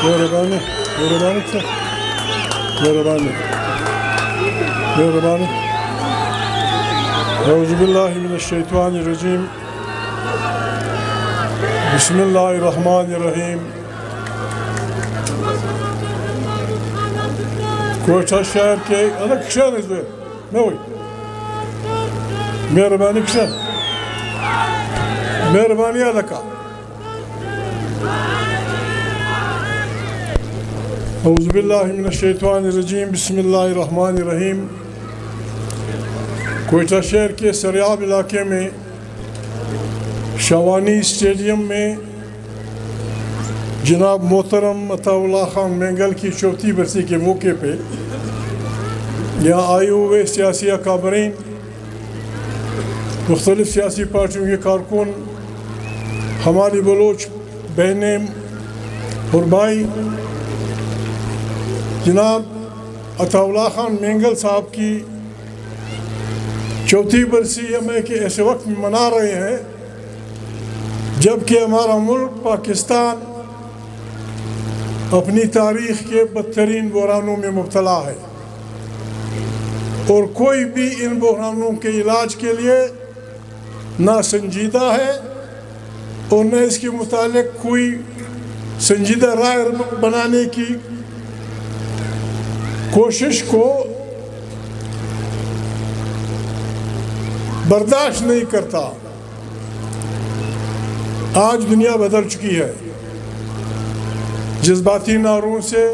مہربانی مہربانی سے مہربانی مہربانی اعوذ باللہ من الشیطان الرجیم بسم اللہ الرحمن الرحیم کوئٹہ شہر کے الگ شہر ہے میں وہی مہربانی کشن مہربانی علاقہ اعوذ باللہ من الشیطان الرجیم بسم اللہ الرحمن الرحیم کوئٹہ شہر کے سریاب علاقے میں شوانی اسٹیڈیم میں جناب محترم عطا اللہ خان مینگل کی 34 برسی کے موقع پہ یہاں آئے ہوئے سیاسی اکابرین مختلف سیاسی پارٹیوں کے کارکن ہماری بلوچ بہنیں اور بھائی جناب عطا اللہ خان مینگل صاحب کی 34 برسی ہمیں کہ ایسے وقت میں منا رہے ہیں جبکہ ہمارا ملک پاکستان اپنی تاریخ کے بدترین بحرانوں میں مبتلا ہے اور کوئی بھی ان بحرانوں کے علاج کے لیے نہ سنجیدہ ہے اور نہ اس کے متعلق کوئی سنجیدہ رائے بنانے کی کوشش کو برداشت نہیں کرتا۔ آج دنیا بدل چکی ہے، جذباتی نعروں سے،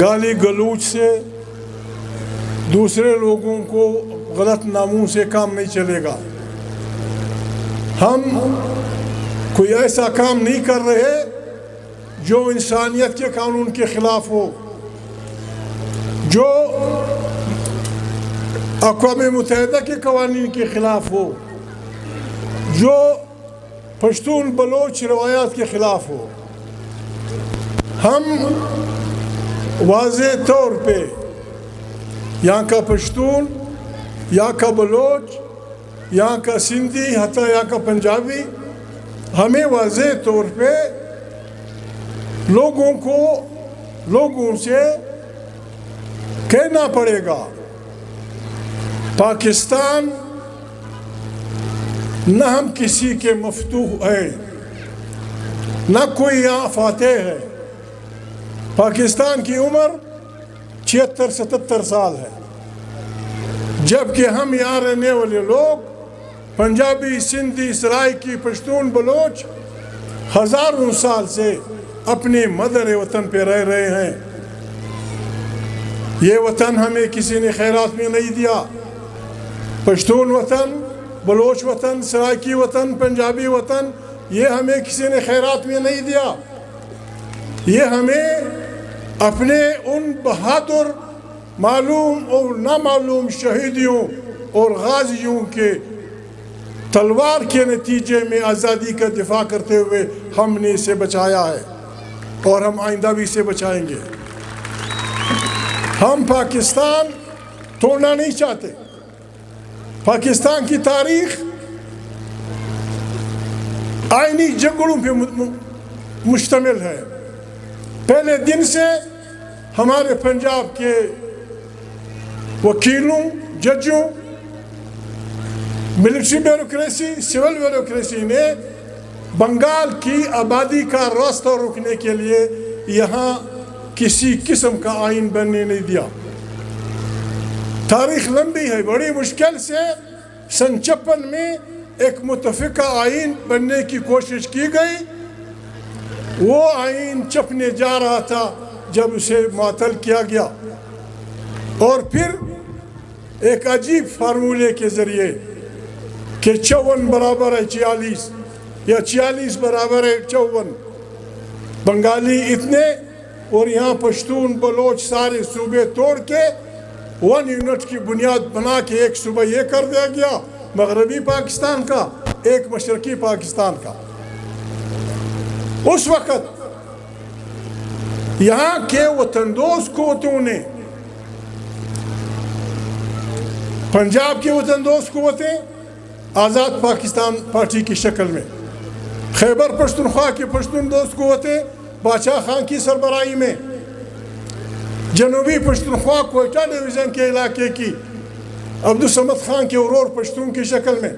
گالی گلوچ سے، دوسرے لوگوں کو غلط ناموں سے کام نہیں چلے گا۔ ہم کوئی ایسا کام نہیں کر رہے جو انسانیت کے قانون کے خلاف ہو، جو اقوام متحدہ کے قوانین کے خلاف ہو، جو پشتون بلوچ روایات کے خلاف ہو۔ ہم واضح طور پہ یہاں کا پشتون، یہاں کا بلوچ، یہاں کا سندھی، حتیٰ یہاں کا پنجابی، ہمیں واضح طور پہ لوگوں سے کہنا پڑے گا پاکستان نہ ہم کسی کے مفتوح ہے، نہ کوئی یہاں فاتح ہے۔ پاکستان کی عمر 76-77 سال ہے، جبکہ ہم یہاں رہنے والے لوگ پنجابی، سندھی، سرائکی، پشتون، بلوچ ہزاروں سال سے اپنے مادر وطن پہ رہ رہے ہیں۔ یہ وطن ہمیں کسی نے خیرات میں نہیں دیا۔ پشتون وطن، بلوچ وطن، سرائکی وطن، پنجابی وطن، یہ ہمیں کسی نے خیرات میں نہیں دیا۔ یہ ہمیں اپنے ان بہادر معلوم اور نامعلوم شہیدیوں اور غازیوں کے تلوار کے نتیجے میں آزادی کا دفاع کرتے ہوئے ہم نے اسے بچایا ہے اور ہم آئندہ بھی اسے بچائیں گے۔ ہم پاکستان توڑنا نہیں چاہتے۔ پاکستان کی تاریخ آئینی جھگڑوں پہ مشتمل ہے۔ پہلے دن سے ہمارے پنجاب کے وکیلوں، ججوں، ملٹری بیوروکریسی، سول بیوروکریسی نے بنگال کی آبادی کا راستہ روکنے کے لیے یہاں کسی قسم کا آئین بننے نہیں دیا۔ تاریخ لمبی ہے، بڑی مشکل سے سن 56 میں ایک متفقہ آئین بننے کی کوشش کی گئی۔ وہ آئین چپنے جا رہا تھا جب اسے معطل کیا گیا، اور پھر ایک عجیب فارمولے کے ذریعے کہ 54 برابر ہے 46 یا 46 برابر ہے 54، بنگالی اتنے اور یہاں پشتون، بلوچ سارے صوبے توڑ کے 1 یونٹ کی بنیاد بنا کے ایک صوبہ یہ کر دیا گیا، مغربی پاکستان کا، ایک مشرقی پاکستان کا۔ اس وقت یہاں کے وطن دوست قوتوں نے، پنجاب کی وطن دوست قوتیں آزاد پاکستان پارٹی کی شکل میں، خیبر پختونخوا کے پشتون دوست قوتیں بادشاہ خان کی سربراہی میں جنوبی پختونخوا کوئٹہ ڈویژن کے علاقے کی عبدالصمد خان کے اورور پشتون کی شکل میں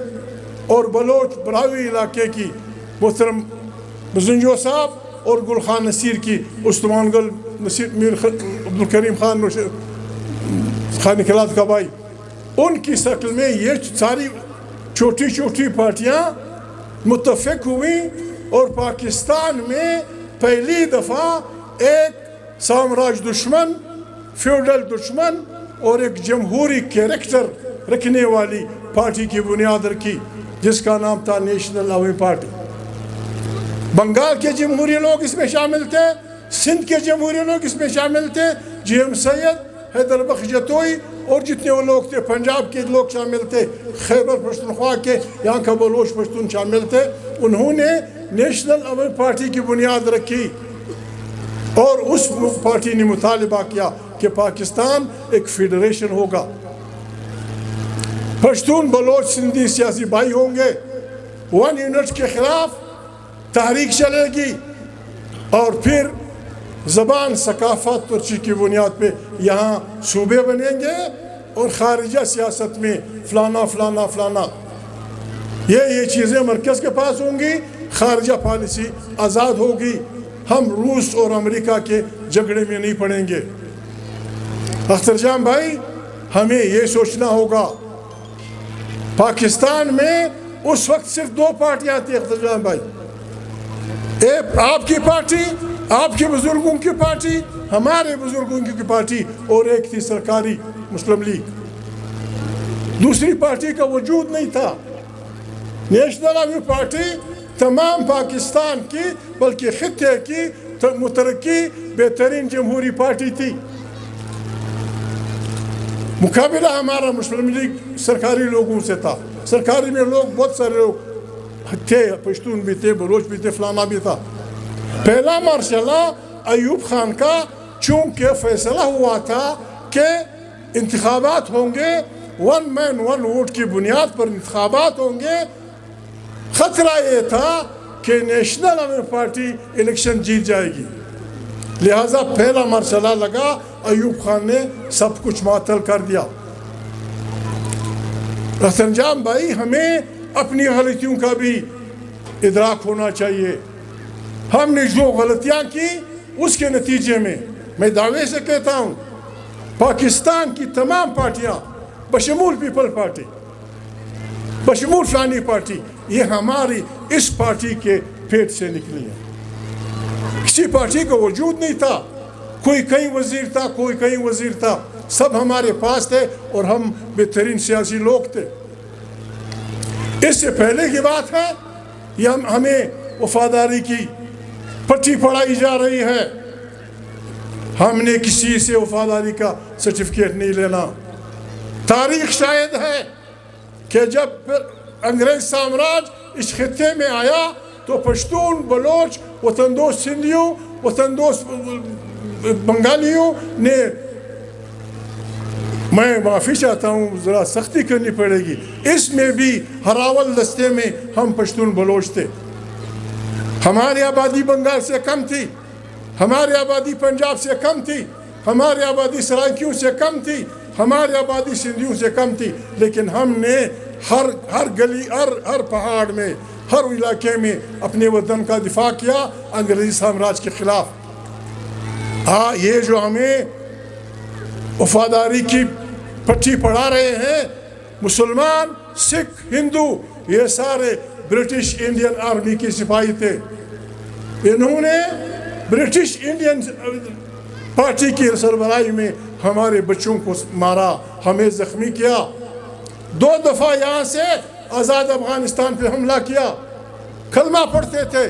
اور بلوچ براوی علاقے کی محترم بزنجو صاحب اور گل خان نصیر کی عثمان گل نصیر میر عبدالکریم خان خان خلاد کا بھائی، ان کی شکل میں یہ ساری چھوٹی چھوٹی پارٹیاں متفق ہوئیں اور پاکستان میں پہلی دفعہ ایک سامراج دشمن، فیوڈل دشمن اور ایک جمہوری کیریکٹر رکھنے والی پارٹی کی بنیاد رکھی جس کا نام تھا نیشنل عوامی پارٹی۔ بنگال کے جمہوری لوگ اس میں شامل تھے، سندھ کے جمہوری لوگ اس میں شامل تھے، جی ایم سید، حیدر بخش جتوئی اور جتنے وہ لوگ تھے، پنجاب کے لوگ شامل تھے، خیبر پختونخوا کے یہاں کا بلوچ پشتون شامل تھے۔ انہوں نے نیشنل عوامی پارٹی کی بنیاد رکھی اور اس پارٹی نے مطالبہ کیا کہ پاکستان ایک فیڈریشن ہوگا، پشتون بلوچ سندھی سیاسی بھائی ہوں گے، 1 یونٹ کے خلاف تحریک چلے گی اور پھر زبان، ثقافت اور چیز کی بنیاد پہ یہاں صوبے بنیں گے اور خارجہ سیاست میں فلانا فلانا فلانا یہ چیزیں مرکز کے پاس ہوں گی، خارجہ پالیسی آزاد ہوگی، ہم روس اور امریکہ کے جھگڑے میں نہیں پڑیں گے۔ اختر جان بھائی، ہمیں یہ سوچنا ہوگا، پاکستان میں اس وقت صرف 2 پارٹیاں تھیں اختر جان بھائی، ایک آپ کی پارٹی، آپ کے بزرگوں کی پارٹی، ہمارے بزرگوں کی پارٹی، اور ایک تھی سرکاری مسلم لیگ۔ دوسری پارٹی کا وجود نہیں تھا۔ نیشنل عوامی پارٹی تمام پاکستان کی بلکہ خطے کی مترقی بہترین جمہوری پارٹی تھی۔ مقابلہ ہمارا مسلم لیگ سرکاری لوگوں سے تھا، سرکاری میں لوگ بہت سارے لوگ تھے، پشتون بھی تھے، بلوچ بھی تھے، فلانا بھی تھا۔ پہلا مرحلہ ایوب خان کا چونکہ فیصلہ ہوا تھا کہ انتخابات ہوں گے، 1 مین 1 ووٹ کی بنیاد پر انتخابات ہوں گے، خطرہ یہ تھا کہ نیشنل عوامی پارٹی الیکشن جیت جائے گی، لہٰذا پہلا مرحلہ لگا، ایوب خان نے سب کچھ معطل کر دیا۔ اختر جان بھائی، ہمیں اپنی غلطیوں کا بھی ادراک ہونا چاہیے۔ ہم نے جو غلطیاں کی اس کے نتیجے میں میں دعوے سے کہتا ہوں پاکستان کی تمام پارٹیاں بشمول پیپل پارٹی، بشمول فلانی پارٹی، یہ ہماری اس پارٹی کے پیٹ سے نکلی ہیں۔ کسی پارٹی کا وجود نہیں تھا، کوئی کہیں وزیر تھا، کوئی کہیں وزیر تھا، سب ہمارے پاس تھے اور ہم بہترین سیاسی لوگ تھے۔ اس سے پہلے کی بات ہے یہ ہمیں وفاداری کی پٹی پڑھائی جا رہی ہے، ہم نے کسی سے وفاداری کا سرٹیفکیٹ نہیں لینا۔ تاریخ شاہد ہے کہ جب انگریز سامراج اس خطے میں آیا تو پشتون، بلوچ، وطن دوست سندھیوں، وطن دوست بنگالیوں نے، میں معافی چاہتا ہوں، ذرا سختی کرنی پڑے گی، اس میں بھی ہراول دستے میں ہم پشتون بلوچ تھے۔ ہماری آبادی بنگال سے کم تھی، ہماری آبادی پنجاب سے کم تھی، ہماری آبادی سرائکیوں سے کم تھی، ہماری آبادی سندھیوں سے کم تھی، لیکن ہم نے ہر گلی، ہر پہاڑ میں، ہر علاقے میں اپنے وطن کا دفاع کیا انگریزی سامراج کے خلاف۔ یہ جو ہمیں وفاداری کی پٹی پڑھا رہے ہیں، مسلمان، سکھ، ہندو، یہ سارے برٹش انڈین آرمی کے سپاہی تھے۔ انہوں نے برٹش انڈین پارٹی کی سربراہی میں ہمارے بچوں کو مارا، ہمیں زخمی کیا، 2 دفعہ یہاں سے آزاد افغانستان پہ حملہ کیا۔ کلمہ پڑھتے تھے،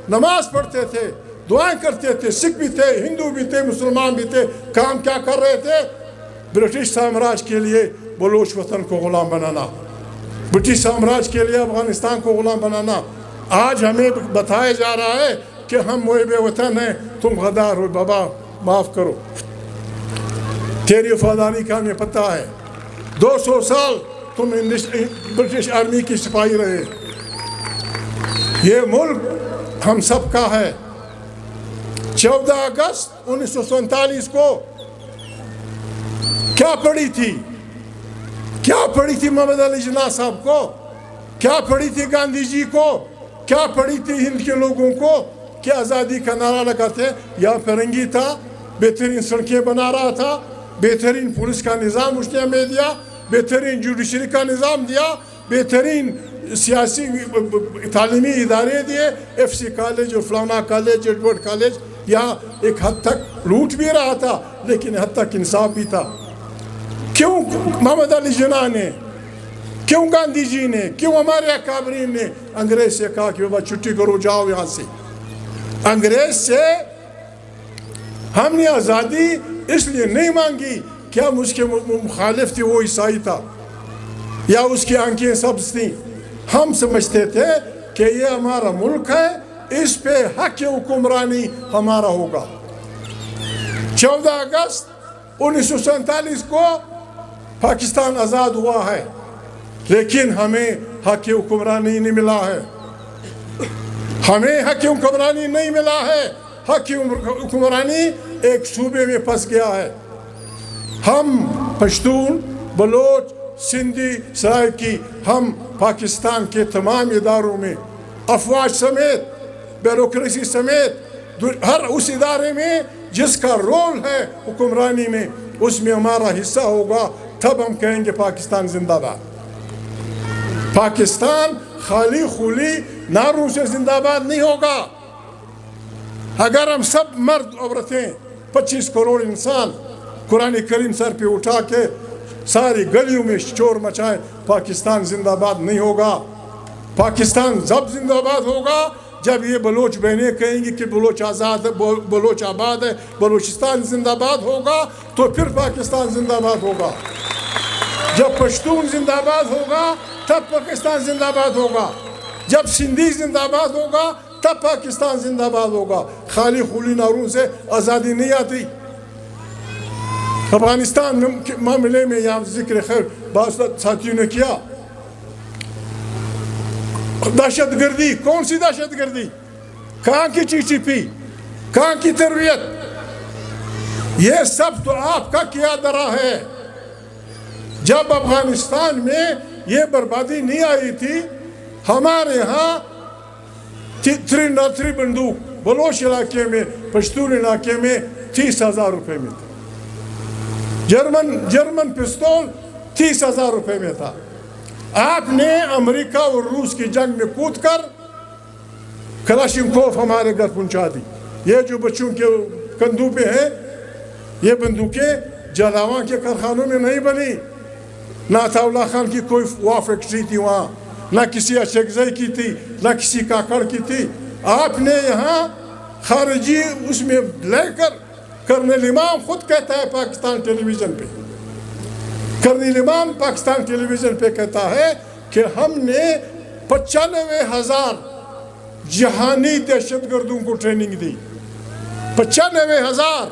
نماز پڑھتے تھے، دعائیں کرتے تھے، سکھ بھی تھے، ہندو بھی تھے، مسلمان بھی تھے۔ کام کیا کر رہے تھے؟ برٹش سامراج کے لیے بلوچ وطن کو غلام بنانا، برٹش سامراج کے لیے افغانستان کو غلام بنانا۔ آج ہمیں بتایا جا رہا ہے کہ ہم محب وطن ہیں، تم غدار ہو، بابا معاف کرو، تیری وفاداری کا ہمیں پتہ ہے، 200 سال تم برٹش آرمی کی سپاہی رہے۔ یہ ملک ہم سب کا ہے۔ 14 اگست 1947 کو کیا پڑی تھی؟ کیا پڑی تھی محمد علی جناح صاحب کو؟ کیا پڑی تھی گاندھی جی کو؟ کیا پڑی تھی ہند کے لوگوں کو کہ آزادی کا نعرہ لگاتے؟ یہاں فرنگی تھا، بہترین سڑکیں بنا رہا تھا، بہترین پولیس کا نظام اس نے ہمیں دیا، بہترین جوڈیشری کا نظام دیا، بہترین سیاسی تعلیمی ادارے دیے، ایف سی کالج اور فلانا کالج، ایڈورڈ کالج۔ یہاں ایک حد تک لوٹ بھی رہا تھا لیکن حد تک انصاف بھی تھا۔ کیوں محمد علی جناح نے، کیوں گاندھی جی نے، کیوں ہمارے اکابرین نے انگریز سے کہا کہ بابا چھٹی کرو، جاؤ یہاں سے؟ انگریز سے ہم نے آزادی اس لیے نہیں مانگی کہ ہم اس کے مخالف تھے، وہ عیسائی تھا یا اس کی آنکھیں سبز تھیں۔ ہم سمجھتے تھے کہ یہ ہمارا ملک ہے، اس پہ حق حکمرانی ہمارا ہوگا۔ 14 اگست 1947 کو پاکستان آزاد ہوا ہے لیکن ہمیں حق حکمرانی نہیں ملا ہے، ہمیں حق حکمرانی نہیں ملا ہے۔ حق حکمرانی ایک صوبے میں پھنس گیا ہے۔ ہم پشتون، بلوچ، سندھی، سرائکی، ہم پاکستان کے تمام اداروں میں، افواج سمیت، بیوروکریسی سمیت، ہر اس ادارے میں جس کا رول ہے حکمرانی میں، اس میں ہمارا حصہ ہوگا، تب ہم کہیں گے پاکستان زندہ باد۔ پاکستان خالی خولی نعروں سے زندہ باد نہیں ہوگا۔ اگر ہم سب مرد عورتیں 25 کروڑ انسان قرآن کریم سر پہ اٹھا کے ساری گلیوں میں شور مچائیں، پاکستان زندہ باد نہیں ہوگا۔ پاکستان جب زندہ باد ہوگا جب یہ بلوچ بہنیں کہیں گی کہ بلوچ آزاد ہے، بلوچ آباد ہے، بلوچستان زندہ باد ہوگا، تو پھر پاکستان زندہ باد ہوگا۔ جب پشتون زندہ باد ہوگا تب پاکستان زندہ باد ہوگا، جب سندھی زندہ باد ہوگا تب پاکستان زندہ باد ہوگا۔ خالی خولی نعروں سے آزادی نہیں آتی۔ افغانستان معاملے میں یہاں ذکر خیر بعض ساتھیوں نے کیا، دہشت گردی، کون سی دہشت گردی؟ کہاں کی ٹی ٹی پی؟ کہاں کی تربیت؟ یہ سب تو آپ کا کیا درا ہے۔ جب افغانستان میں یہ بربادی نہیں آئی تھی، ہمارے ہاں 303 بندوق بلوچ علاقے میں، پشتون علاقے میں 30,000 روپے میں تھا۔ جرمن پستول 30,000 روپے میں تھا۔ آپ نے امریکہ اور روس کی جنگ میں کود کر کلاشنکوف ہمارے گھر پہنچا دی۔ یہ جو بچوں کے کندھوں پہ ہیں، یہ بندوقیں جلاواں کے کارخانوں میں نہیں بنی، نہ عطا اللہ خان کی کوئی وا فیکٹری تھی وہاں، نہ کسی اشکزئی کی تھی، نہ کسی کاکڑ کی تھی۔ آپ نے یہاں خارجی اس میں لے کر، کرنل امام خود کہتا ہے پاکستان ٹیلی ویژن پہ، کرنل امام پاکستان ٹیلی ویژن پہ کہتا ہے کہ ہم نے 95,000 جہانی دہشت گردوں کو ٹریننگ دی۔ 95,000۔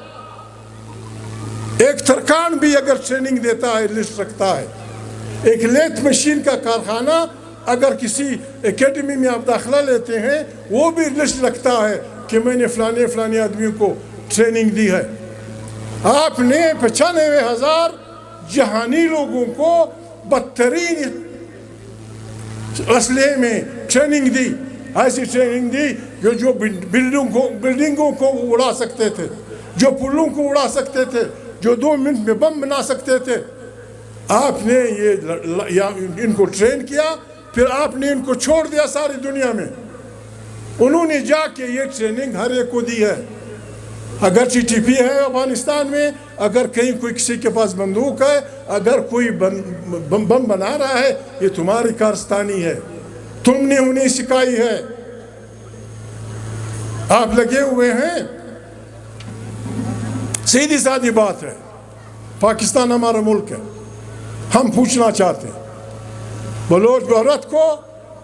ایک ترکان بھی اگر ٹریننگ دیتا ہے لسٹ رکھتا ہے۔ ایک لیتھ مشین کا کارخانہ اگر کسی اکیڈمی میں آپ داخلہ لیتے ہیں، وہ بھی لسٹ رکھتا ہے کہ میں نے فلانے آدمیوں کو ٹریننگ دی ہے۔ آپ نے 95,000 جہانی لوگوں کو بدترین اسلحے میں ٹریننگ دی، ایسی ٹریننگ دی جو بلڈنگوں کو اڑا سکتے تھے، جو پلوں کو اڑا سکتے تھے، جو 2 منٹ میں بم بنا سکتے تھے۔ آپ نے ان کو ٹرین کیا، پھر آپ نے ان کو چھوڑ دیا ساری دنیا میں۔ انہوں نے جا کے یہ ٹریننگ ہر ایک کو دی ہے۔ اگر ٹی ٹی پی ہے افغانستان میں، اگر کہیں کوئی کسی کے پاس بندوق ہے، اگر کوئی بم بنا رہا ہے، یہ تمہاری کارستانی ہے، تم نے انہیں سکھائی ہے۔ آپ لگے ہوئے ہیں۔ سیدھی سادھی بات ہے، پاکستان ہمارا ملک ہے۔ ہم پوچھنا چاہتے ہیں بلوچ عورت کو،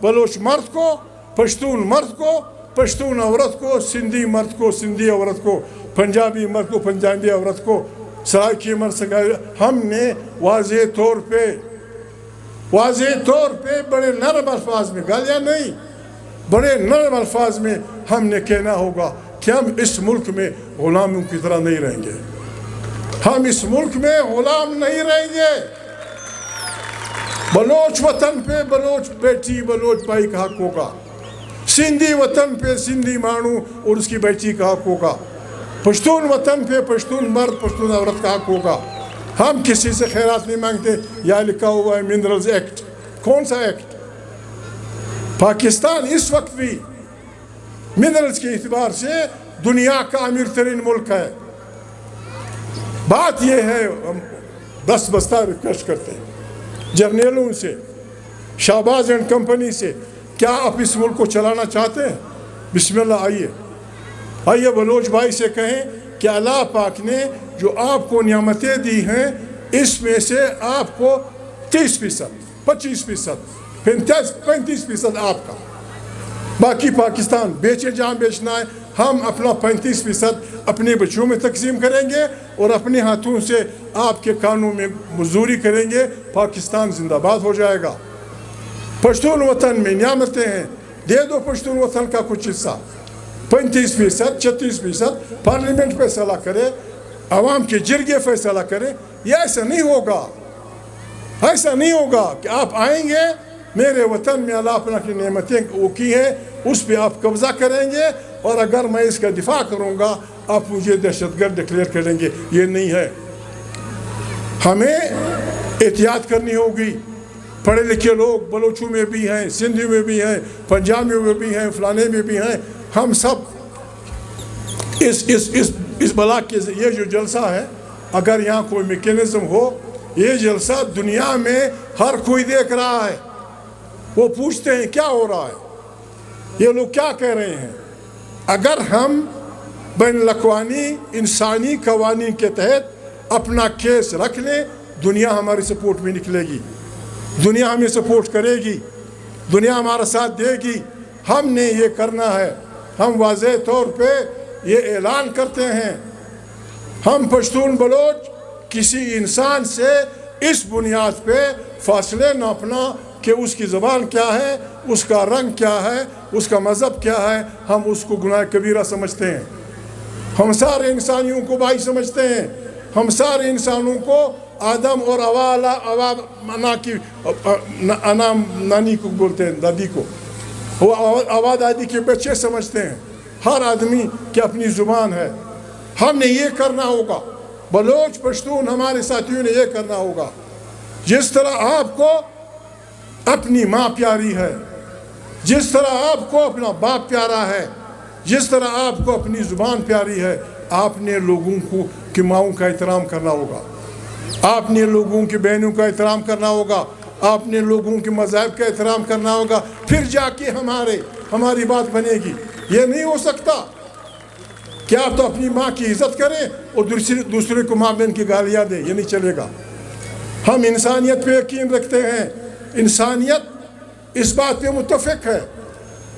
بلوچ مرد کو، پشتون مرد کو، پشتون عورت کو، سندھی مرد کو، سندھی عورت کو، پنجابی مرد کو، پنجابی عورت کو، سرائکی مرد سے، ہم نے واضح طور پہ بڑے نرم الفاظ میں، گالیاں نہیں، بڑے نرم الفاظ میں ہم نے کہنا ہوگا کہ ہم اس ملک میں غلاموں کی طرح نہیں رہیں گے. ہم اس ملک میں غلام نہیں رہیں گے. بلوچ وطن پہ بلوچ بیٹی بلوچ بھائی کا حق ہوگا. سندھی وطن پہ سندھی مانو اور اس کی بیٹی کا حق ہوگا. پشتون وطن پہ پشتون مرد پشتون عورت کا حق ہوگا. ہم کسی سے خیرات نہیں مانگتے. یا لکھا ہوا ہے منرلز ایکٹ. کون سا ایکٹ؟ پاکستان اس وقت بھی منرلز کے اعتبار سے دنیا کا امیر ترین ملک ہے. بات یہ ہے، ہم بس بستہ ریکویسٹ کرتے ہیں جرنیلوں سے، شہباز اینڈ کمپنی سے، کیا آپ اس ملک کو چلانا چاہتے ہیں؟ بسم اللہ، آئیے بلوچ بھائی سے کہیں کہ اللہ پاک نے جو آپ کو نعمتیں دی ہیں اس میں سے آپ کو 30%، 25%، 35% آپ کا، باقی پاکستان بیچے جہاں بیچنا ہے. ہم اپنا 35% اپنے بچوں میں تقسیم کریں گے اور اپنے ہاتھوں سے آپ کے کانوں میں مزدوری کریں گے. پاکستان زندہ باد ہو جائے گا. پشتون وطن میں نعمتیں ہیں، دے دو پشتون وطن کا کچھ حصہ. 35%، 36% پارلیمنٹ فیصلہ کرے، عوام کے جرگے فیصلہ کرے. یہ ایسا نہیں ہوگا. ایسا نہیں ہوگا کہ آپ آئیں گے میرے وطن میں اللہ اپنا کی نعمتیں وہ کی ہیں اس پہ آپ قبضہ کریں گے اور اگر میں اس کا دفاع کروں گا آپ مجھے دہشت گرد ڈکلیئر کریں گے. یہ نہیں ہے. ہمیں احتیاط کرنی ہوگی. پڑھے لکھے لوگ بلوچوں میں بھی ہیں، سندھی میں بھی ہیں، پنجابیوں میں بھی ہیں، فلانے میں بھی ہیں. ہم سب اس بلا کے یہ جو جلسہ ہے، اگر یہاں کوئی میکینزم ہو، یہ جلسہ دنیا میں ہر کوئی دیکھ رہا ہے. وہ پوچھتے ہیں کیا ہو رہا ہے، یہ لوگ کیا کہہ رہے ہیں. اگر ہم بین الاقوامی انسانی قوانین کے تحت اپنا کیس رکھ لیں، دنیا ہماری سپورٹ میں نکلے گی، دنیا ہمیں سپورٹ کرے گی، دنیا ہمارا ساتھ دے گی. ہم نے یہ کرنا ہے. ہم واضح طور پہ یہ اعلان کرتے ہیں، ہم پشتون بلوچ کسی انسان سے اس بنیاد پہ فاصلے ناپنا کہ اس کی زبان کیا ہے، اس کا رنگ کیا ہے، اس کا مذہب کیا ہے، ہم اس کو گناہ کبیرہ سمجھتے ہیں. ہم سارے انسانیوں کو بھائی سمجھتے ہیں. ہم سارے انسانوں کو آدم اور انا نانی کو بولتے ہیں، دادی کو، وہ اوا دادی کے بچے سمجھتے ہیں. ہر آدمی کی اپنی زبان ہے. ہم نے یہ کرنا ہوگا. بلوچ پشتون ہمارے ساتھیوں نے یہ کرنا ہوگا. جس طرح آپ کو اپنی ماں پیاری ہے، جس طرح آپ کو اپنا باپ پیارا ہے، جس طرح آپ کو اپنی زبان پیاری ہے، آپ نے لوگوں کو کی ماؤں کا احترام کرنا ہوگا. آپ نے لوگوں کی بہنوں کا احترام کرنا ہوگا. آپ نے لوگوں کے مذاہب کا احترام کرنا ہوگا. پھر جا کے ہماری بات بنے گی. یہ نہیں ہو سکتا کہ آپ تو اپنی ماں کی عزت کریں اور دوسرے کو ماں بہن کی گالیاں دیں. یہ نہیں چلے گا. ہم انسانیت پہ یقین رکھتے ہیں. انسانیت اس بات پہ متفق ہے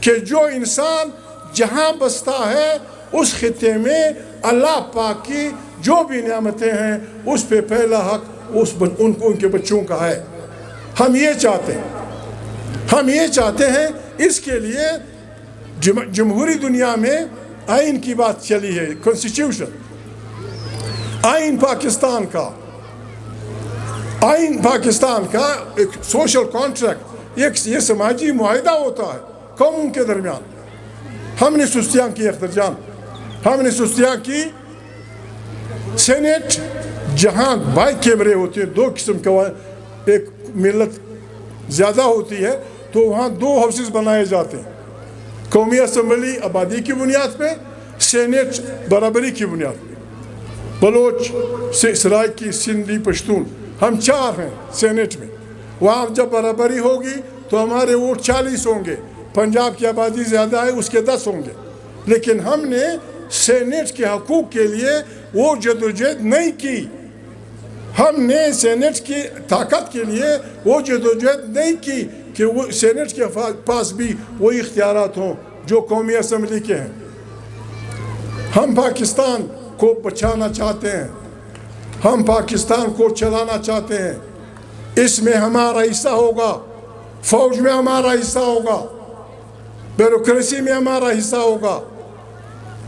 کہ جو انسان جہاں بستا ہے اس خطے میں اللہ پاک کی جو بھی نعمتیں ہیں اس پہ پہلا حق ان کے بچوں کا ہے. ہم یہ چاہتے ہیں. اس کے لیے جمہوری دنیا میں آئین کی بات چلی ہے. کانسٹیٹیوشن، آئین پاکستان کا ایک سوشل کانٹریکٹ، یہ سماجی معاہدہ ہوتا ہے قوموں کے درمیان. ہم نے سستیاں کی اختر جان، ہم نے سستیاں کی. سینیٹ جہاں 22 کیمرے ہوتے ہیں، 2 قسم کا ایک ملت زیادہ ہوتی ہے تو وہاں 2 ہاؤسز بنائے جاتے ہیں. قومی اسمبلی آبادی کی بنیاد پہ، سینیٹ برابری کی بنیاد پہ. بلوچ، سرائکی، سندھی، پشتون، ہم 4 ہیں سینیٹ میں. وہاں جب برابری ہوگی تو ہمارے ووٹ 40 ہوں گے. پنجاب کی آبادی زیادہ ہے، اس کے 10 ہوں گے. لیکن ہم نے سینیٹ کے حقوق کے لیے وہ جدوجہد نہیں کی. ہم نے سینیٹ کی طاقت کے لیے وہ جدوجہد نہیں کی کہ وہ سینیٹ کے پاس بھی وہی اختیارات ہوں جو قومی اسمبلی کے ہیں. ہم پاکستان کو بچانا چاہتے ہیں. ہم پاکستان کو چلانا چاہتے ہیں. اس میں ہمارا حصہ ہوگا. فوج میں ہمارا حصہ ہوگا. بیوروکریسی میں ہمارا حصہ ہوگا,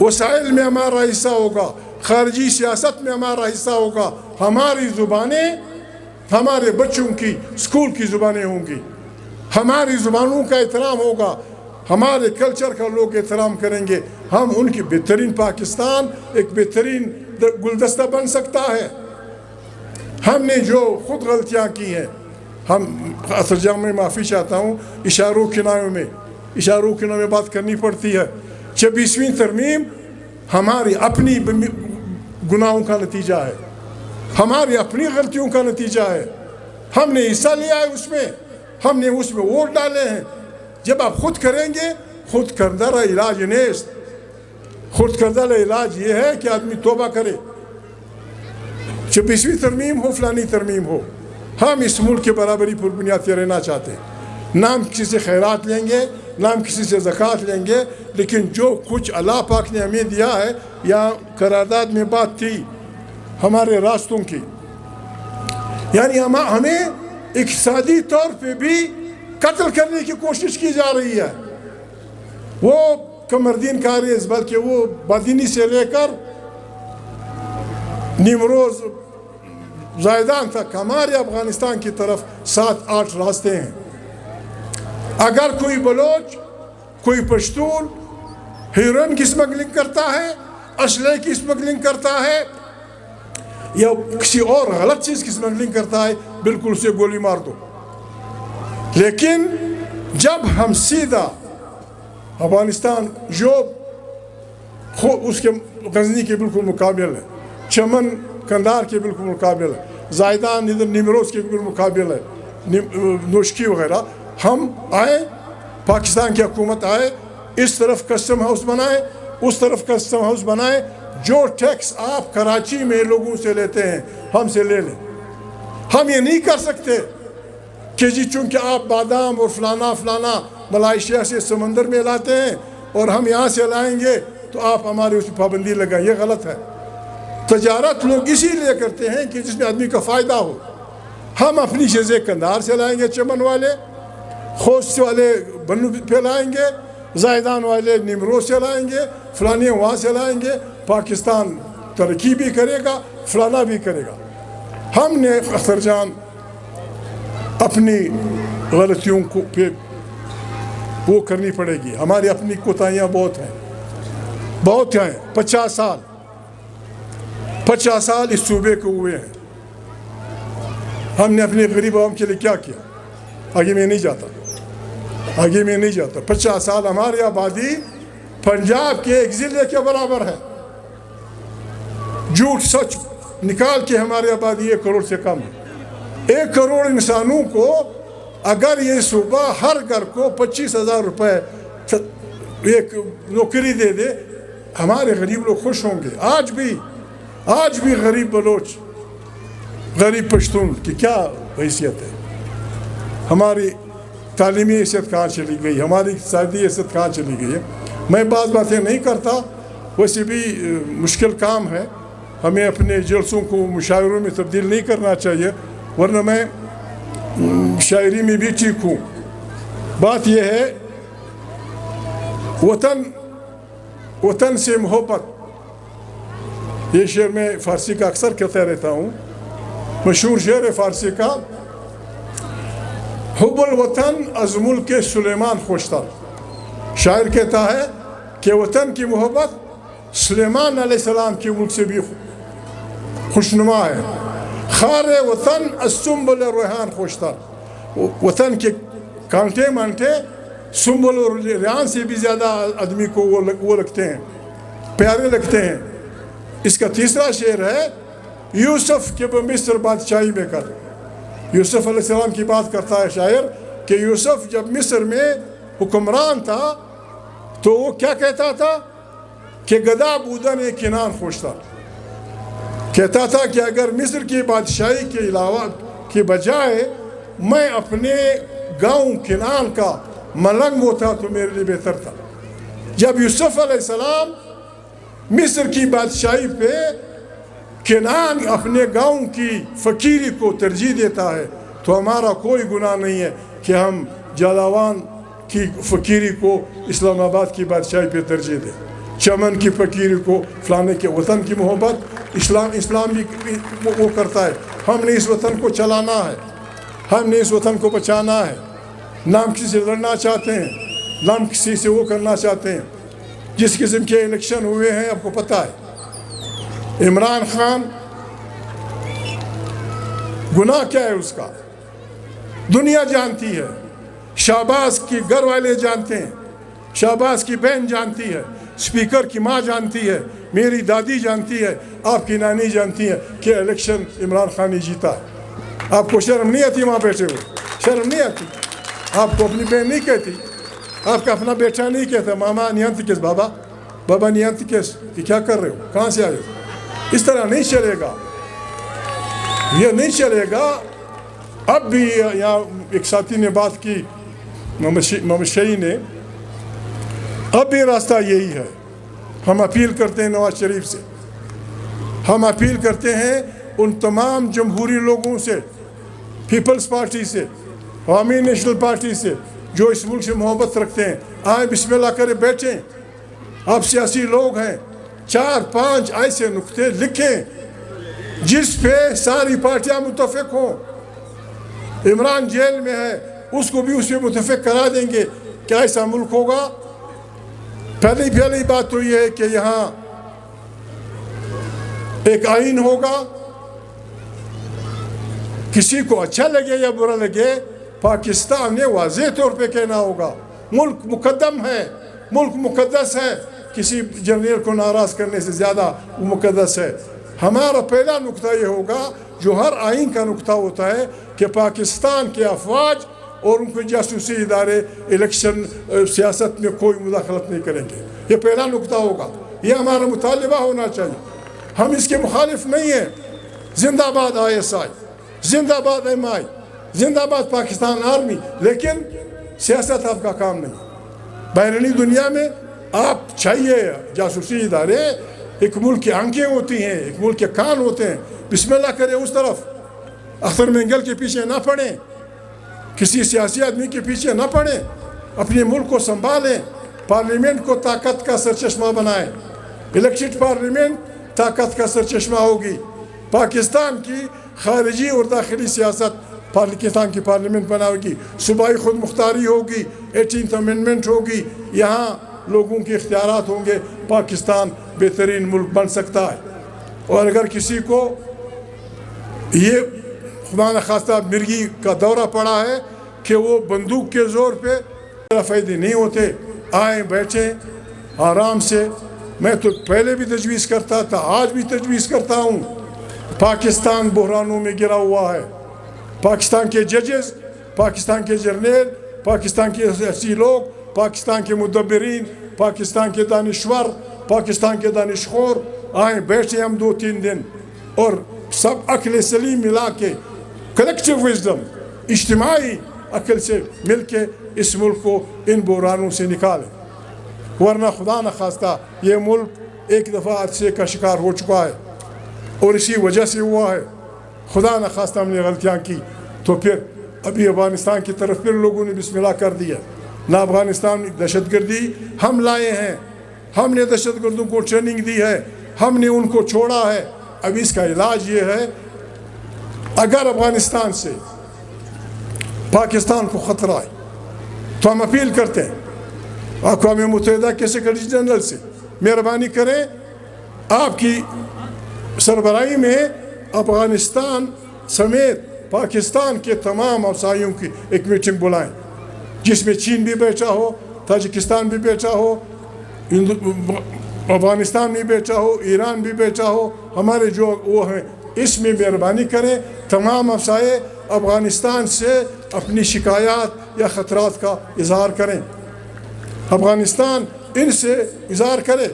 وسائل میں ہمارا حصہ ہوگا, خارجی سیاست میں ہمارا حصہ ہوگا. ہماری زبانیں ہمارے بچوں کی اسکول کی زبانیں ہوں گی, ہماری زبانوں کا احترام ہوگا, ہمارے کلچر کا لوگ احترام کریں گے. ہم ان کی بہترین پاکستان ایک بہترین گلدستہ بن سکتا ہے. ہم نے جو خود غلطیاں کی ہیں, ہم اثرجام میں معافی چاہتا ہوں, اشاروں کنایوں میں بات کرنی پڑتی ہے. 26ویں ترمیم ہماری اپنی گناہوں کا نتیجہ ہے, ہماری اپنی غلطیوں کا نتیجہ ہے. ہم نے حصہ لیا ہے اس میں, ہم نے اس میں ووٹ ڈالے ہیں. جب آپ خود کریں گے, خود کردہ علاج نیست. خود کردہ علاج یہ ہے کہ آدمی توبہ کرے. 26ویں ترمیم ہو, فلانی ترمیم ہو, ہم اس ملک کے برابری پر بنیاد پہ رہنا چاہتے ہیں. نہ ہم کسی سے خیرات لیں گے, نہ ہم کسی سے زکوٰۃ لیں گے, لیکن جو کچھ اللہ پاک نے ہمیں دیا ہے, یا قرارداد میں بات تھی ہمارے راستوں کی, یعنی ہمیں اقتصادی طور پہ بھی قتل کرنے کی کوشش کی جا رہی ہے. وہ قمردین کاریز, بلکہ وہ بدینی سے لے کر نیمروز زائدان تک ہمارے افغانستان کی طرف 7-8 راستے ہیں. اگر کوئی بلوچ, کوئی پشتون ہیروئن کی اسمگلنگ کرتا ہے, اسلحے کی اسمگلنگ کرتا ہے, یا کسی اور غلط چیز کی اسمگلنگ کرتا ہے, بالکل اسے گولی مار دو. لیکن جب ہم سیدھا افغانستان جو اس کے غزنی کے بالکل مقابل ہے, چمن کندار کے بالکل مقابل ہے, زائدان ادھر نیمروز کے بالکل مقابل ہے, نوشکی وغیرہ, ہم آئے, پاکستان کی حکومت آئے, اس طرف کسٹم ہاؤس بنائے, اس طرف کسٹم ہاؤس بنائے. جو ٹیکس آپ کراچی میں لوگوں سے لیتے ہیں, ہم سے لے لیں. ہم یہ نہیں کر سکتے کہ جی چونکہ آپ بادام اور فلانا ملائیشیا سے سمندر میں لاتے ہیں اور ہم یہاں سے لائیں گے تو آپ ہماری اس پہ پابندی لگائیں. یہ غلط ہے. تجارت لوگ اسی لیے کرتے ہیں کہ جس میں آدمی کا فائدہ ہو. ہم اپنی چیزیں کندھار سے لائیں گے, چمن والے خوست والے بنو پہ لائیں گے, زائدان والے نیمروز سے لائیں گے, فلانے وہاں سے لائیں گے. پاکستان ترقی بھی کرے گا, فلانا بھی کرے گا. ہم نے اختر جان اپنی غلطیوں کو پہ وہ کرنی پڑے گی. ہماری اپنی کوتاہیاں بہت ہیں. 50 سال اس صوبے کو ہوئے ہیں. ہم نے اپنے غریب عوام کے لیے کیا کیا؟ آگے میں نہیں جاتا. 50 سال ہماری آبادی پنجاب کے ایک ضلع کے برابر ہے. جھوٹ سچ نکال کے ہماری آبادی 1 کروڑ سے کم ہے. 1 کروڑ انسانوں کو اگر یہ صوبہ ہر گھر کو 25,000 روپے ایک نوکری دے دے, ہمارے غریب لوگ خوش ہوں گے. آج بھی غریب بلوچ, غریب پشتون کی کیا حیثیت ہے؟ ہماری تعلیمی حیثیت کہاں چلی گئی؟ ہماری اقتصادی حیثیت کہاں چلی گئی ہے؟ میں بعض باتیں نہیں کرتا, ویسے بھی مشکل کام ہے. ہمیں اپنے جلسوں کو مشاعروں میں تبدیل نہیں کرنا چاہیے, ورنہ میں شاعری میں بھی ٹھیک ہوں. بات یہ ہے, وطن سے محبت, یہ شعر میں فارسی کا اکثر کہتا رہتا ہوں, مشہور شعر ہے فارسی کا, حب الوطن از ملک سلیمان خوشتر. شاعر کہتا ہے کہ وطن کی محبت سلیمان علیہ السلام کے ملک سے بھی خوشنما ہے. خار وطن از سنبل ریحان خوشتر. وطن کے کانٹے مانٹے سنبل اور ریحان سے بھی زیادہ آدمی کو وہ لگتے ہیں, پیارے لگتے ہیں. اس کا تیسرا شعر ہے, یوسف کے مصر بادشاہی میں کر. یوسف علیہ السلام کی بات کرتا ہے شاعر کہ یوسف جب مصر میں حکمران تھا تو وہ کیا کہتا تھا کہ گدا بودن کنان خوشتر. کہتا تھا کہ اگر مصر کی بادشاہی کے علاوہ کے بجائے میں اپنے گاؤں کنان کا ملنگ ہوتا تو میرے لیے بہتر تھا. جب یوسف علیہ السلام مصر کی بادشاہی پہ کنان اپنے گاؤں کی فقیری کو ترجیح دیتا ہے تو ہمارا کوئی گناہ نہیں ہے کہ ہم جالاوان کی فقیری کو اسلام آباد کی بادشاہی پہ ترجیح دے، چمن کی فقیری کو فلانے کے وطن کی محبت، اسلام بھی وہ کرتا ہے۔ ہم نے اس وطن کو چلانا ہے، ہم نے اس وطن کو بچانا ہے، نہ ہم کسی سے لڑنا چاہتے ہیں، نہ ہم کسی سے وہ کرنا چاہتے ہیں۔ جس قسم کے الیکشن ہوئے ہیں آپ کو پتہ ہے، عمران خان گناہ کیا ہے اس کا دنیا جانتی ہے، شہباز کی گھر والے جانتے ہیں، شہباز کی بہن جانتی ہے، اسپیکر کی ماں جانتی ہے، میری دادی جانتی ہے، آپ کی نانی جانتی ہے کہ الیکشن عمران خان نے جیتا ہے۔ آپ کو شرم نہیں آتی وہاں بیٹھے ہوئے؟ شرم نہیں آتی؟ آپ کو اپنی بہن نہیں کہتی، آپ کا اپنا بیٹا نہیں کہتا ماما نیانتی کس، بابا نیانتی کس، کہ کیا کر رہے ہو، کہاں سے آئے ہو؟ اس طرح نہیں چلے گا، یہ نہیں چلے گا۔ اب بھی یہاں ایک ساتھی نے بات کی، محمد شہی نے، اب بھی راستہ یہی ہے۔ ہم اپیل کرتے ہیں نواز شریف سے، ہم اپیل کرتے ہیں ان تمام جمہوری لوگوں سے، پیپلز پارٹی سے، عوامی نیشنل پارٹی سے، جو اس ملک سے محبت رکھتے ہیں، آئیں بسم اللہ کرے بیٹھیں۔ آپ سیاسی لوگ ہیں، 4-5 ایسے نقطے لکھیں جس پہ ساری پارٹیاں متفق ہوں۔ عمران جیل میں ہے، اس کو بھی اس پہ متفق کرا دیں گے کہ ایسا ملک ہوگا۔ پہلی بات تو یہ ہے کہ یہاں ایک آئین ہوگا، کسی کو اچھا لگے یا برا لگے، پاکستان نے واضح طور پہ کہنا ہوگا ملک مقدم ہے، ملک مقدس ہے، کسی جرنیل کو ناراض کرنے سے زیادہ وہ مقدس ہے۔ ہمارا پہلا نقطہ یہ ہوگا جو ہر آئین کا نقطہ ہوتا ہے کہ پاکستان کے افواج اور ان کے جاسوسی ادارے الیکشن سیاست میں کوئی مداخلت نہیں کریں گے۔ یہ پہلا نقطہ ہوگا، یہ ہمارا مطالبہ ہونا چاہیے۔ ہم اس کے مخالف نہیں ہیں۔ زندہ باد ISI، زندہ باد MI، زندہ باد پاکستان آرمی، لیکن سیاست آپ کا کام نہیں۔ بیرونی دنیا میں آپ چاہیے جاسوسی ادارے، ایک ملک کی آنکھیں ہوتی ہیں، ایک ملک کے کان ہوتے ہیں، بسم اللہ کرے اس طرف، اختر مینگل کے پیچھے نہ پڑیں، کسی سیاسی آدمی کے پیچھے نہ پڑیں، اپنے ملک کو سنبھالیں، پارلیمنٹ کو طاقت کا سرچشمہ بنائیں۔ الیکٹڈ پارلیمنٹ طاقت کا سرچشمہ ہوگی۔ پاکستان کی خارجی اور داخلی سیاست پاکستان کی پارلیمنٹ بنائے گی، صوبائی خود مختاری ہوگی، 18th امینڈمنٹ ہوگی، یہاں لوگوں کے اختیارات ہوں گے، پاکستان بہترین ملک بن سکتا ہے۔ اور اگر کسی کو یہ خدا نخواستہ مرگی کا دورہ پڑا ہے کہ وہ بندوق کے زور پہ فائدے نہیں ہوتے، آئیں بیٹھیں آرام سے۔ میں تو پہلے بھی تجویز کرتا تھا، آج بھی تجویز کرتا ہوں، پاکستان بحرانوں میں گرا ہوا ہے۔ پاکستان کے ججز، پاکستان کے جرنیل، پاکستان کے سیاسی لوگ، پاکستان کے مدبرین، پاکستان کے دانشور، پاکستان کے دانشخور، آئیں بیٹھیں ہم 2-3 دن اور سب عقل سلیم ملا کے، کلیکٹیو وزڈم، اجتماعی عقل سے مل کے اس ملک کو ان بحرانوں سے نکالیں۔ ورنہ خدا نخواستہ یہ ملک ایک دفعہ حادثے کا شکار ہو چکا ہے اور اسی وجہ سے ہوا ہے۔ خدا نخواستہ ہم نے غلطیاں کی تو پھر ابھی افغانستان کی طرف پھر لوگوں نے بسم اللہ کر دیا۔ نہ افغانستان دہشت گردی ہم لائے ہیں، ہم نے دہشت گردوں کو ٹریننگ دی ہے، ہم نے ان کو چھوڑا ہے۔ اب اس کا علاج یہ ہے، اگر افغانستان سے پاکستان کو خطرہ ہے تو ہم اپیل کرتے ہیں اقوام متحدہ کے سیکرٹری جنرل سے، مہربانی کریں آپ کی سربراہی میں افغانستان سمیت پاکستان کے تمام ہمسایوں کی ایک میٹنگ بلائیں، جس میں چین بھی بیٹھا ہو، تاجکستان بھی بیٹھا ہو، افغانستان بھی بیٹھا ہو، ایران بھی بیٹھا ہو، ہمارے جو وہ ہیں، اس میں مہربانی کریں تمام ہمسائے افغانستان سے اپنی شکایات یا خطرات کا اظہار کریں، افغانستان ان سے اظہار کرے۔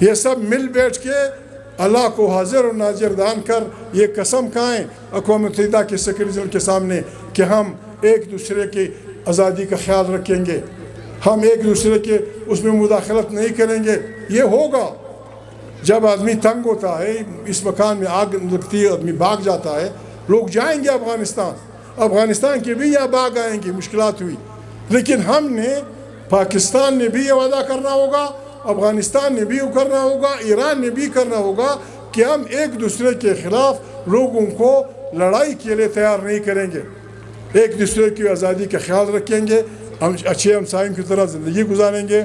یہ سب مل بیٹھ کے اللہ کو حاضر و ناظر دان کر یہ قسم کھائیں اقوام متحدہ کے سیکرٹری جنرل کے سامنے کہ ہم ایک دوسرے کی آزادی کا خیال رکھیں گے، ہم ایک دوسرے کے اس میں مداخلت نہیں کریں گے۔ یہ ہوگا جب آدمی تنگ ہوتا ہے، اس مکان میں آگ لگتی ہے، آدمی بھاگ جاتا ہے، لوگ جائیں گے افغانستان کے بھی یہاں بھاگ آئیں گے، مشکلات ہوئی، لیکن ہم نے پاکستان نے بھی یہ وعدہ کرنا ہوگا، افغانستان نے بھی کرنا ہوگا، ایران نے بھی کرنا ہوگا کہ ہم ایک دوسرے کے خلاف لوگوں کو لڑائی کے لیے تیار نہیں کریں گے، ایک دوسرے کی آزادی کا خیال رکھیں گے، ہم اچھے ہمسائیوں کی طرح زندگی گزاریں گے۔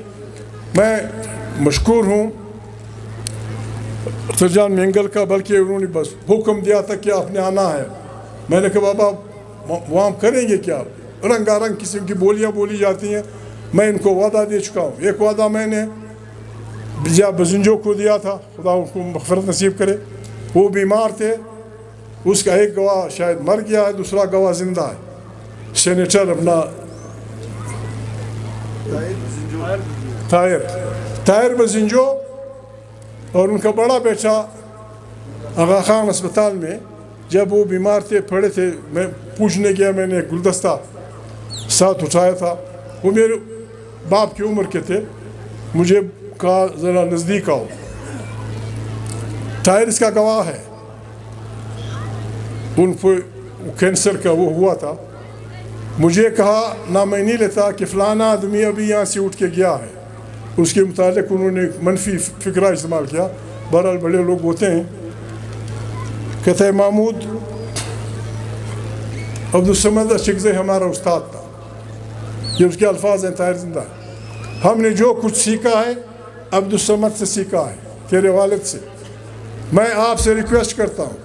میں مشکور ہوں اختر جان مینگل کا، بلکہ انہوں نے بس حکم دیا تھا کہ آپ نے آنا ہے۔ میں نے کہا بابا وہاں کریں گے کیا، رنگا رنگ قسم کی بولیاں بولی جاتی ہیں۔ میں ان کو وعدہ دے چکا ہوں، ایک وعدہ میں نے بجا بزنجو کو دیا تھا، خدا ان کو مغفرت نصیب کرے، وہ بیمار تھے، اس کا ایک گواہ شاید مر گیا ہے، دوسرا گواہ زندہ ہے، سینیٹر اپنا طاہر بزنجو، اور ان کا بڑا بیٹا آغا خان اسپتال میں جب وہ بیمار تھے پڑے تھے، میں پوچھنے گیا، میں نے ایک گلدستہ ساتھ اٹھایا تھا، وہ میرے باپ کی عمر کے تھے، مجھے کہا ذرا نزدیک آؤ، طاہر اس کا گواہ ہے، ان کو کینسر کا وہ ہوا تھا، مجھے کہا نہ میں نہیں لیتا کہ فلانا آدمی ابھی یہاں سے اٹھ کے گیا ہے، اس کے متعلق انہوں نے منفی فکرہ استعمال کیا، بہرحال بڑے لوگ ہوتے ہیں۔ کہتے ہیں محمود عبدالصمد اشکزئی ہمارا استاد تھا، یہ اس کے الفاظ ہیں، طاہر زندہ ہے، ہم نے جو کچھ سیکھا ہے عبدالصمد سے سیکھا ہے، تیرے والد سے، میں آپ سے ریکویسٹ کرتا ہوں،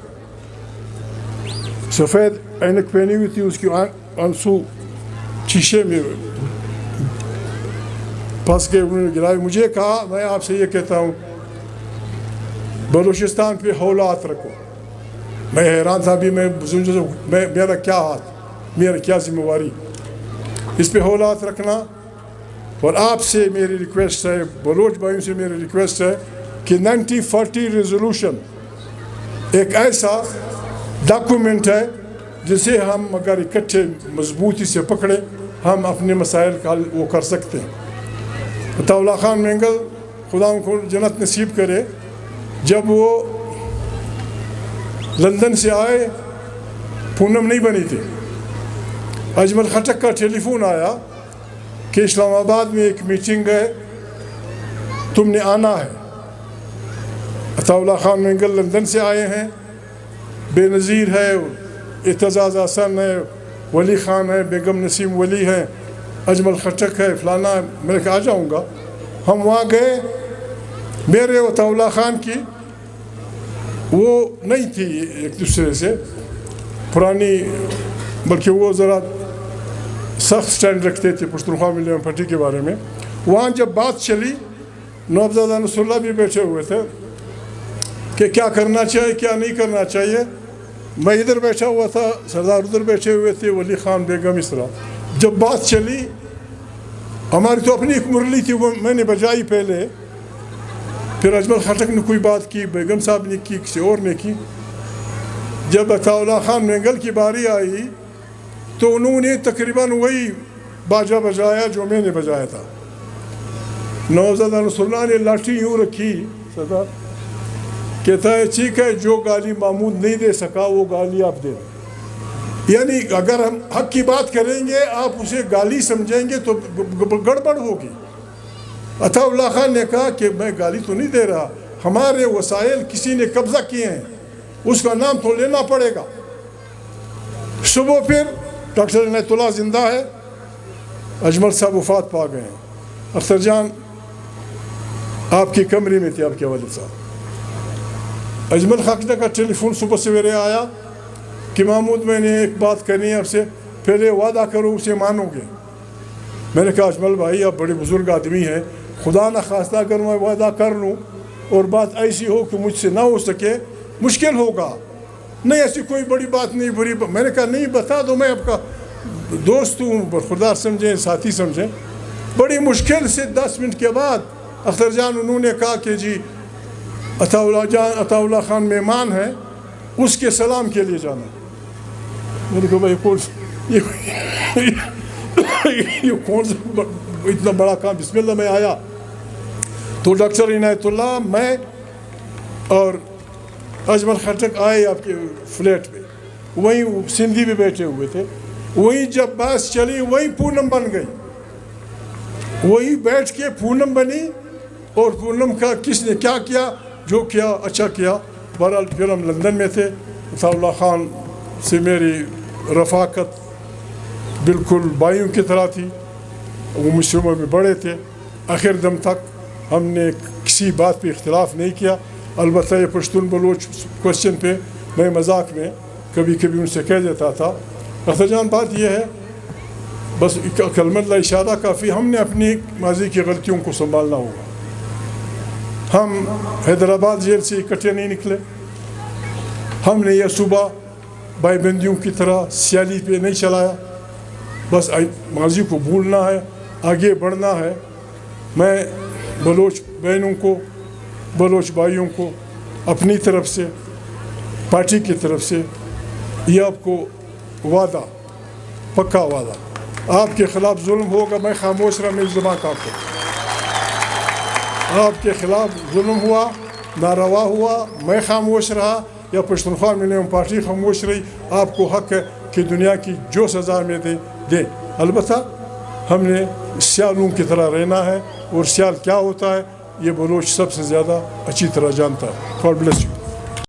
سفید اینک پہنی ہوئی تھی، اس کی آنسو شیشے میں پھنس کے انہوں نے گرائے، مجھے کہا میں آپ سے یہ کہتا ہوں بلوچستان پہ ہولات رکھو۔ میں حیران تھا بھی میرا کیا ہاتھ، میرا کیا ذمہ واری اس پہ ہولات رکھنا، اور آپ سے میری ریکویسٹ ہے، بلوچ بھائیوں سے میری ریکویسٹ ہے کہ 1940 ریزولوشن ایک ایسا ڈاکومنٹ ہے جسے ہم اگر اکٹھے مضبوطی سے پکڑیں ہم اپنے مسائل کا حل وہ کر سکتے ہیں۔ عطا اللہ خان مینگل خدا ان کو جنت نصیب کرے، جب وہ لندن سے آئے پونم نہیں بنی تھی، اجمل خٹک کا ٹیلی فون آیا کہ اسلام آباد میں ایک میٹنگ ہے، تم نے آنا ہے۔ عطا اللہ خان مینگل لندن سے آئے ہیں، بے نظیر ہے، اعتزاز حسن ہے، ولی خان ہے، بیگم نسیم ولی ہے، اجمل خٹک ہے، فلانا ہے، میں نے کہا آ جاؤں گا۔ ہم وہاں گئے، میرے عطا اللہ خان کی وہ نہیں تھی ایک دوسرے سے پرانی، بلکہ وہ ذرا سخت سٹینڈ رکھتے تھے پشتونخوا ملیام پٹی کے بارے میں۔ وہاں جب بات چلی، نوابزادہ نصر اللہ بھی بیٹھے ہوئے تھے کہ کیا کرنا چاہیے کیا نہیں کرنا چاہیے، میں ادھر بیٹھا ہوا تھا، سردار ادھر بیٹھے ہوئے تھے، ولی خان بیگم اس طرح۔ جب بات چلی، ہماری تو اپنی ایک مرلی تھی، وہ میں نے بجائی پہلے، پھر اجمل خٹک نے کوئی بات کی، بیگم صاحب نے کی، کسی اور نے کی۔ جب عطا اللہ خان مینگل کی باری آئی تو انہوں نے تقریباً وہی باجا بجایا جو میں نے بجایا تھا۔ نوابزادہ نصر اللہ نے لاٹھی یوں رکھی، سردار کہتا ہے ٹھیک ہے، جو گالی محمود نہیں دے سکا وہ گالی آپ دیں، یعنی اگر ہم حق کی بات کریں گے آپ اسے گالی سمجھیں گے تو گڑبڑ ہوگی۔ عطا اللہ خان نے کہا کہ میں گالی تو نہیں دے رہا، ہمارے وسائل کسی نے قبضہ کیے ہیں، اس کا نام تو لینا پڑے گا۔ صبح پھر ڈاکٹر عنایت اللہ زندہ ہے، اجمل صاحب وفات پا گئے ہیں۔ اختر جان آپ کی کمرے میں تھے، آپ کے والد صاحب۔ اجمل خٹک کا ٹیلی فون صبح سویرے آیا کہ محمود میں نے ایک بات کرنی ہے آپ سے، پہلے وعدہ کرو اسے مانو گے۔ میں نے کہا اجمل بھائی آپ بڑے بزرگ آدمی ہیں، خدا نہ خواستہ اگر میں وعدہ کر لوں اور بات ایسی ہو کہ مجھ سے نہ ہو سکے مشکل ہوگا۔ نہیں ایسی کوئی بڑی بات نہیں، بری میں نے کہا نہیں بتا دو، میں آپ کا دوست ہوں، برخوردار سمجھیں، ساتھی سمجھیں۔ بڑی مشکل سے 10 منٹ کے بعد اختر جان انہوں نے کہا کہ جی عطا اللہ خان مہمان ہیں، اس کے سلام کے لیے جانا۔ میں نے کہا بھائی یہ کون سا اتنا بڑا کام، بسم اللہ میں آیا تو ڈاکٹر عنایت اللہ، میں اور اجمل خٹک آئے آپ کے فلیٹ پہ، وہیں سندھی بھی بیٹھے ہوئے تھے، وہیں جب بحث چلی وہیں پونم بن گئی۔ وہی بیٹھ کے پونم بنی اور پونم کا کس نے کیا کیا، جو کیا اچھا کیا۔ بہرحال پھر ہم لندن میں تھے، عطاء اللہ خان سے میری رفاقت بالکل بھائیوں کی طرح تھی، وہ مجھ سے عمر میں بڑے تھے۔ آخر دم تک ہم نے کسی بات پہ اختلاف نہیں کیا۔ البتہ یہ پشتون بلوچ کوشچن پہ میں مذاق میں کبھی کبھی ان سے کہہ دیتا تھا، اختر جان بات یہ ہے بس کلمۃ لا اشارہ کافی، ہم نے اپنی ماضی کی غلطیوں کو سنبھالنا ہوگا۔ ہم حیدرآباد جیل سے اکٹھے نہیں نکلے، ہم نے یہ صوبہ بھائی بندیوں کی طرح سیالی پہ نہیں چلایا، بس ماضی کو بھولنا ہے، آگے بڑھنا ہے۔ میں بلوچ بہنوں کو، بلوچ بھائیوں کو اپنی طرف سے، پارٹی کی طرف سے یہ آپ کو وعدہ، پکا وعدہ، آپ کے خلاف ظلم ہوگا میں خاموش رہا، میری زبان کاٹ دو۔ آپ کے خلاف ظلم ہوا، ناروا ہوا، میں خاموش رہا یا پشتونخوا ملیم پارٹی خاموش رہی، آپ کو حق ہے کہ دنیا کی جو سزا میں دیں۔ البتہ ہم نے سیالوں کی طرح رہنا ہے، اور سیال کیا ہوتا ہے یہ بلوچ سب سے زیادہ اچھی طرح جانتا ہے۔ God bless you۔